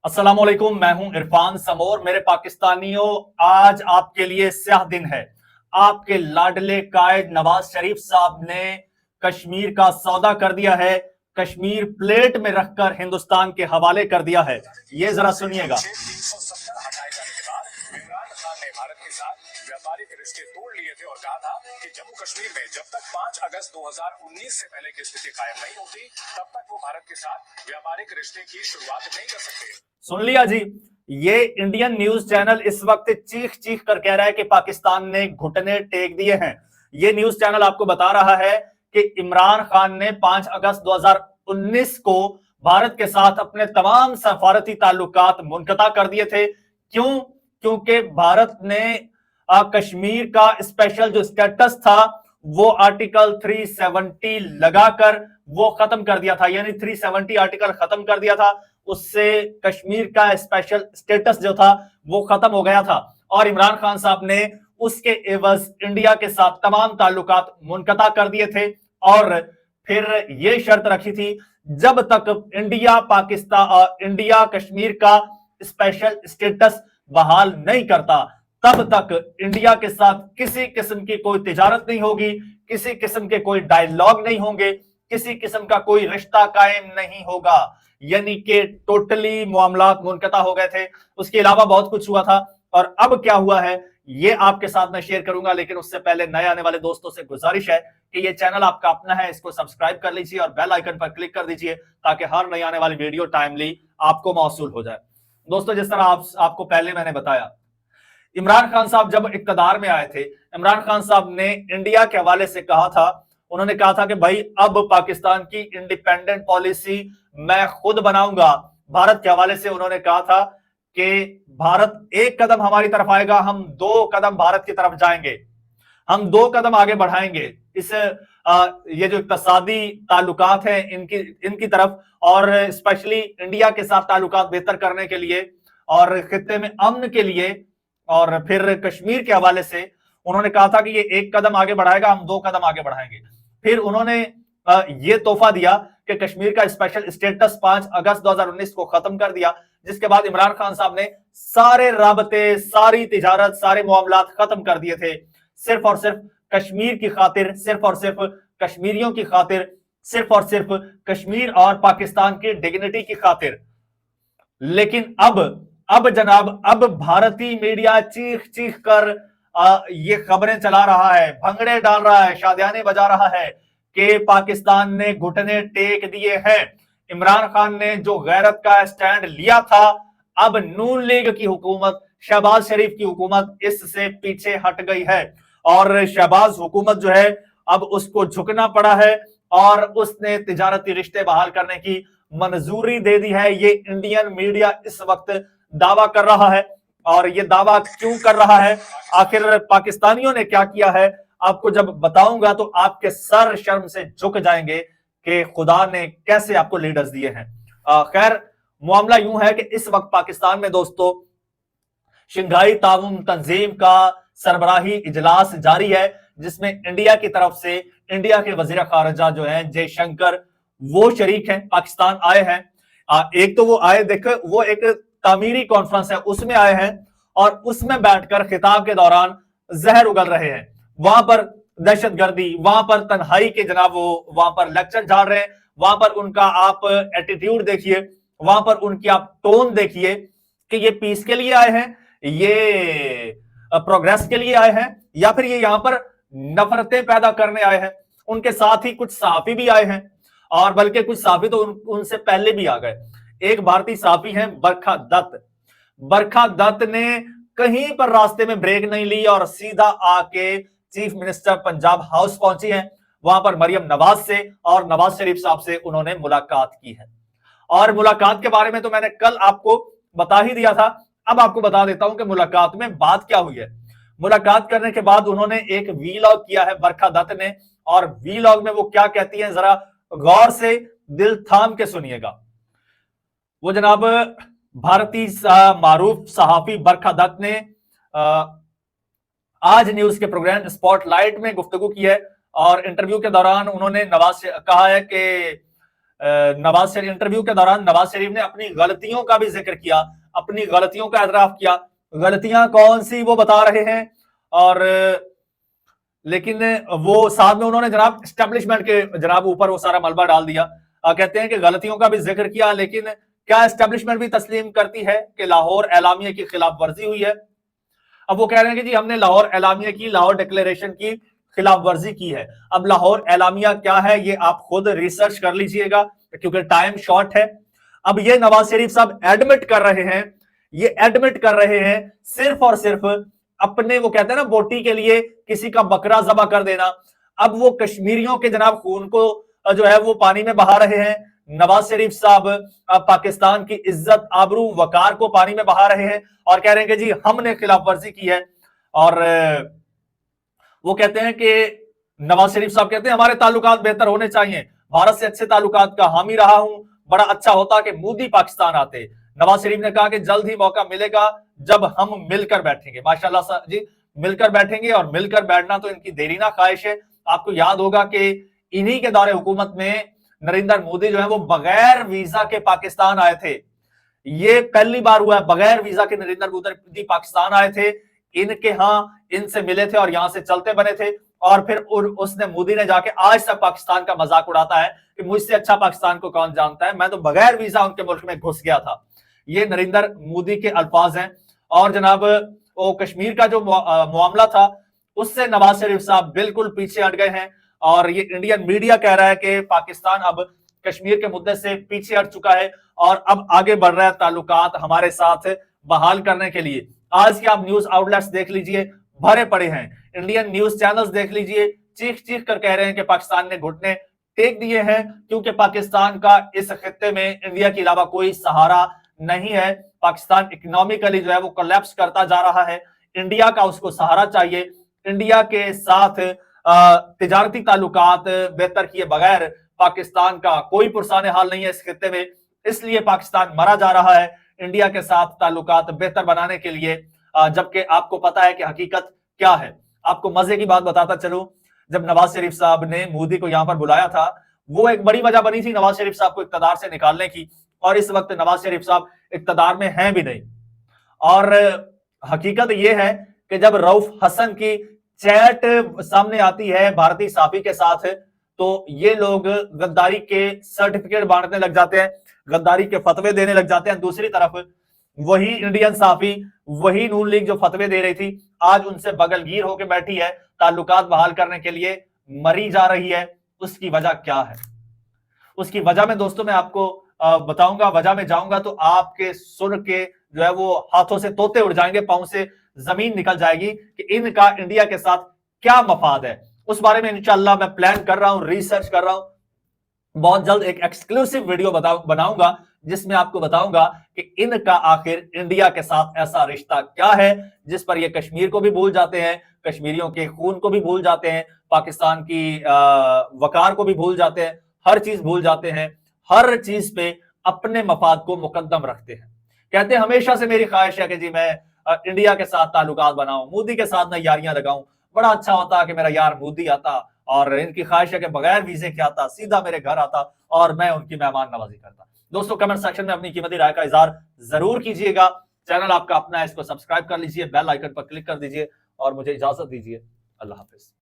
अस्सलामुअलैकुम, मैं हूं इरफान समोर। मेरे पाकिस्तानियों, आज आपके लिए स्याह दिन है। आपके लाडले कायद नवाज शरीफ साहब ने कश्मीर का सौदा कर दिया है। कश्मीर प्लेट में रखकर हिंदुस्तान के हवाले कर दिया है। ये जरा सुनिएगा। 370 हटाए जाने के बाद इमरान खान ने भारत के साथ व्यापारिक रिश्ते तोड़ लिए थे और कहा था कि जम्मू कश्मीर में जब तक 5 अगस्त 2019 से पहले की स्थिति कायम नहीं होती तब तक वो भारत के साथ व्यापारिक रिश्ते की शुरुआत नहीं कर सकते। सुन लिया जी। ये इंडियन न्यूज चैनल इस वक्त चीख चीख कर कह रहा है कि पाकिस्तान ने घुटने टेक दिए हैं। ये न्यूज चैनल आपको बता रहा है कि इमरान खान ने 5 अगस्त 2019 को भारत के साथ अपने तमाम सफारती ताल्लुकात मुनक़ता कर दिए थे। क्यों? क्योंकि भारत ने कश्मीर का स्पेशल जो स्टेटस था वो आर्टिकल 370 लगाकर वो खत्म कर दिया था, यानी 370 आर्टिकल खत्म कर दिया था। उससे कश्मीर का स्पेशल स्टेटस जो था वो खत्म हो गया था और इमरान खान साहब ने उसके एवज इंडिया के साथ तमाम ताल्लुकात मुनक़ता कर दिए थे और फिर ये शर्त रखी थी, जब तक इंडिया कश्मीर का स्पेशल स्टेटस बहाल नहीं करता तब तक इंडिया के साथ किसी किस्म की कोई तिजारत नहीं होगी, किसी किस्म के कोई डायलॉग नहीं होंगे, किसी किस्म का कोई रिश्ता कायम नहीं होगा। यानी कि टोटली मामलात मुनक़ता हो गए थे। उसके अलावा बहुत कुछ हुआ था और अब क्या हुआ है ये आपके साथ मैं शेयर करूंगा, लेकिन उससे पहले नए आने वाले दोस्तों से गुजारिश है कि ये चैनल आपका अपना है, इसको सब्सक्राइब कर लीजिए और बेल आइकन पर क्लिक कर दीजिए ताकि हर नई आने वाली वीडियो टाइमली आपको मौसूल हो जाए। दोस्तों, जिस तरह आपको पहले मैंने बताया, इमरान खान साहब जब इक्तदार में आए थे, इमरान खान साहब ने इंडिया के हवाले से कहा था, उन्होंने कहा था कि भाई अब पाकिस्तान की इंडिपेंडेंट पॉलिसी मैं खुद बनाऊंगा। भारत के हवाले से उन्होंने कहा था कि भारत एक कदम हमारी तरफ आएगा, हम 2 कदम भारत की तरफ जाएंगे, हम 2 कदम आगे बढ़ाएंगे इस ये जो इक्तसादी ताल्लुकात हैं इनकी तरफ, और स्पेशली इंडिया के साथ ताल्लुकात बेहतर करने के लिए और खित्ते में अमन के लिए। और फिर कश्मीर के हवाले से उन्होंने कहा था कि ये 1 कदम आगे बढ़ाएगा, हम 2 कदम आगे बढ़ाएंगे। फिर उन्होंने ये तोहफा दिया कि कश्मीर का स्पेशल स्टेटस 5 अगस्त 2019 को खत्म कर दिया, जिसके बाद इमरान खान साहब ने सारे राबते, सारी तिजारत, सारे मामलात खत्म कर दिए थे, सिर्फ और सिर्फ कश्मीर की खातिर, सिर्फ और सिर्फ कश्मीरियों की खातिर, सिर्फ और सिर्फ कश्मीर और पाकिस्तान की डिग्निटी की खातिर। लेकिन अब जनाब, अब भारतीय मीडिया चीख चीख कर ये खबरें चला रहा है, भंगड़े डाल रहा है, शादियाने बजा रहा है कि पाकिस्तान ने घुटने टेक दिए हैं। इमरान खान ने जो गैरत का स्टैंड लिया था, अब नून लीग की हुकूमत, शहबाज शरीफ की हुकूमत इससे पीछे हट गई है और शहबाज हुकूमत जो है अब उसको झुकना पड़ा है और उसने तिजारती रिश्ते बहाल करने की मंजूरी दे दी है। ये इंडियन मीडिया इस वक्त दावा कर रहा है और ये दावा क्यों कर रहा है, आखिर पाकिस्तानियों ने क्या किया है, आपको जब बताऊंगा तो आपके सर शर्म से झुक जाएंगे कि खुदा ने कैसे आपको लीडर्स दिए हैं। खैर, मामला यूं है कि इस वक्त पाकिस्तान में दोस्तों शंघाई ताउन तंजीम का सरबराही इजलास जारी है, जिसमें इंडिया की तरफ से इंडिया के वजीर खारजा जो है जयशंकर वो शरीक हैं, पाकिस्तान आए हैं। एक तो वो आए, देखो वो एक तामीरी कॉन्फ्रेंस है उसमें आए हैं और उसमें बैठकर खिताब के दौरान जहर उगल रहे हैं। वहां पर दहशतगर्दी, वहां पर तन्हाई के जनाब वो वहां पर लेक्चर झाड़ रहे हैं, वहां पर उनका आप एटीट्यूड देखिए, वहां पर उनकी आप टोन देखिए कि ये पीस के लिए आए हैं, ये प्रोग्रेस के लिए आए हैं, या फिर ये यहां पर नफरतें पैदा करने आए हैं। उनके साथ ही कुछ सहाफी भी आए हैं और बल्कि कुछ सहाफी तो उनसे पहले भी आ गए। एक भारतीय सहाफी हैं बरखा दत्त। बरखा दत्त ने कहीं पर रास्ते में ब्रेक नहीं ली और सीधा आके चीफ मिनिस्टर पंजाब हाउस पहुंची हैं। वहां पर मरियम नवाज से और नवाज शरीफ साहब से उन्होंने मुलाकात की है और मुलाकात के बारे में तो मैंने कल आपको बता ही दिया था। अब आपको बता देता हूं कि मुलाकात में बात क्या हुई है। मुलाकात करने के बाद उन्होंने एक वीलॉग किया है बरखा दत्त ने, और वीलॉग में वो क्या कहती हैं जरा गौर से दिल थाम के सुनिएगा। वो जनाब भारतीय मारूफ सहाफी बरखा दत्त ने आज न्यूज के प्रोग्राम स्पॉटलाइट में गुफ्तगू की है और इंटरव्यू के दौरान उन्होंने नवाज से कहा है कि नवाज शरीफ इंटरव्यू के दौरान नवाज शरीफ ने अपनी गलतियों का भी जिक्र किया, अपनी गलतियों का एतराफ किया। गलतियां कौन सी वो बता रहे हैं, और लेकिन वो साथ में उन्होंने जनाब एस्टेब्लिशमेंट के जनाब ऊपर वो सारा मलबा डाल दिया। कहते हैं कि गलतियों का भी जिक्र किया, लेकिन क्या एस्टेब्लिशमेंट भी तस्लीम करती है कि लाहौर एलामिया की खिलाफ वर्जी हुई है? अब वो कह रहे हैं कि जी हमने लाहौर एलामिया की, लाहौर डिक्लेरेशन की खिलाफ वर्जी की है। अब लाहौर एलामिया क्या है ये आप खुद रिसर्च कर लीजिएगा, क्योंकि टाइम शॉर्ट है। अब ये नवाज शरीफ साहब एडमिट कर रहे हैं, ये एडमिट कर रहे हैं सिर्फ और सिर्फ अपने, वो कहते हैं ना, बोटी के लिए किसी का बकरा ज़बह कर देना। अब वो कश्मीरियों के जनाब खून को जो है वो पानी में बहा रहे हैं। नवाज शरीफ साहब पाकिस्तान की इज्जत, आबरू, वकार को पानी में बहा रहे हैं और कह रहे हैं कि जी हमने खिलाफ वर्जी की है। और वो कहते हैं कि नवाज शरीफ साहब कहते हैं हमारे ताल्लुकात बेहतर होने चाहिए, भारत से अच्छे ताल्लुकात का हामी रहा हूं, बड़ा अच्छा होता कि मोदी पाकिस्तान आते। नवाज शरीफ ने कहा कि जल्द ही मौका मिलेगा जब हम मिलकर बैठेंगे। माशाल्लाह जी, मिलकर बैठेंगे, और मिलकर बैठना तो इनकी देरीना ख्वाहिश है। आपको याद होगा कि इन्हीं के दौरे हुकूमत में नरेंद्र मोदी जो है वो बगैर वीजा के पाकिस्तान आए थे। ये पहली बार हुआ है बगैर वीजा के नरेंद्र मोदी पाकिस्तान आए थे, इनके यहाँ इनसे मिले थे और यहां से चलते बने थे। और फिर उसने, मोदी ने जाके आज तक पाकिस्तान का मजाक उड़ाता है कि मुझसे अच्छा पाकिस्तान को कौन जानता है, मैं तो बगैर वीजा उनके मुल्क में घुस गया था। ये नरेंद्र मोदी के अल्फाज हैं। और जनाब वो कश्मीर का जो मामला था उससे नवाज शरीफ साहब बिल्कुल पीछे हट गए हैं, और ये इंडियन मीडिया कह रहा है कि पाकिस्तान अब कश्मीर के मुद्दे से पीछे हट चुका है और अब आगे बढ़ रहा है ताल्लुकात हमारे साथ बहाल करने के लिए। आज के आप न्यूज आउटलेट्स देख लीजिए, भरे पड़े हैं। इंडियन न्यूज चैनल्स देख लीजिए, चीख चीख कर कह रहे हैं कि पाकिस्तान ने घुटने टेक दिए हैं, क्योंकि पाकिस्तान का इस खित्ते में इंडिया के अलावा कोई सहारा नहीं है। पाकिस्तान इकोनॉमिकली जो है वो कोलैप्स करता जा रहा है, इंडिया का उसको सहारा चाहिए। इंडिया के साथ तिजारती ताल्लुकात बेहतर किए बगैर पाकिस्तान का कोई पुरसाने हाल नहीं है इस खित्ते में, इसलिए पाकिस्तान मरा जा रहा है इंडिया के साथ ताल्लुकात बेहतर बनाने के लिए। जबकि आपको पता है कि हकीकत क्या है। आपको मजे की बात बताता चलूं, जब नवाज शरीफ साहब ने मोदी को यहां पर बुलाया था, वो एक बड़ी वजह बनी थी नवाज शरीफ साहब को इक्तदार से निकालने की, और इस वक्त नवाज शरीफ साहब इक्तदार में हैं भी नहीं। और हकीकत यह है कि जब रऊफ हसन की चैट सामने आती है भारतीय साफी के साथ, तो ये लोग गद्दारी के सर्टिफिकेट बांटने लग जाते हैं, गद्दारी के फतवे देने लग जाते हैं। दूसरी तरफ वही इंडियन साफी, वही नून लीग जो फतवे दे रही थी, आज उनसे बगलगीर होकर बैठी है, ताल्लुकात बहाल करने के लिए मरी जा रही है। उसकी वजह क्या है? उसकी वजह में दोस्तों मैं आपको बताऊंगा। वजह में जाऊंगा तो आपके सुन के जो है वो हाथों से तोते उड़ जाएंगे, पांव से जमीन निकल जाएगी कि इनका इंडिया के साथ क्या मफाद है। उस बारे में इंशाल्लाह मैं प्लान कर रहा हूं, रिसर्च कर रहा हूं। बहुत जल्द एक एक्सक्लूसिव वीडियो बनाऊंगा जिसमें आपको बताऊंगा कि इनका आखिर इंडिया के साथ ऐसा रिश्ता क्या है जिस पर ये कश्मीर को भी भूल जाते हैं, कश्मीरियों के खून को भी भूल जाते हैं, पाकिस्तान की वकार को भी भूल जाते हैं, हर चीज भूल जाते हैं, हर चीज पे अपने मफाद को मुकद्दम रखते हैं। कहते हैं हमेशा से मेरी ख्वाहिश है कि जी मैं इंडिया के साथ ताल्लुकात बनाऊं, मोदी के साथ मैं यारियां लगाऊं, बड़ा अच्छा होता कि मेरा यार मोदी आता, और इनकी ख्वाहिश है कि बगैर वीजे के आता, सीधा मेरे घर आता और मैं उनकी मेहमान नवाजी करता। दोस्तों कमेंट सेक्शन में अपनी कीमती राय का इजहार जरूर कीजिएगा। चैनल आपका अपना है, इसको सब्सक्राइब कर लीजिए, बेल आइकन पर क्लिक कर दीजिए और मुझे इजाजत दीजिए। अल्लाह हाफिज।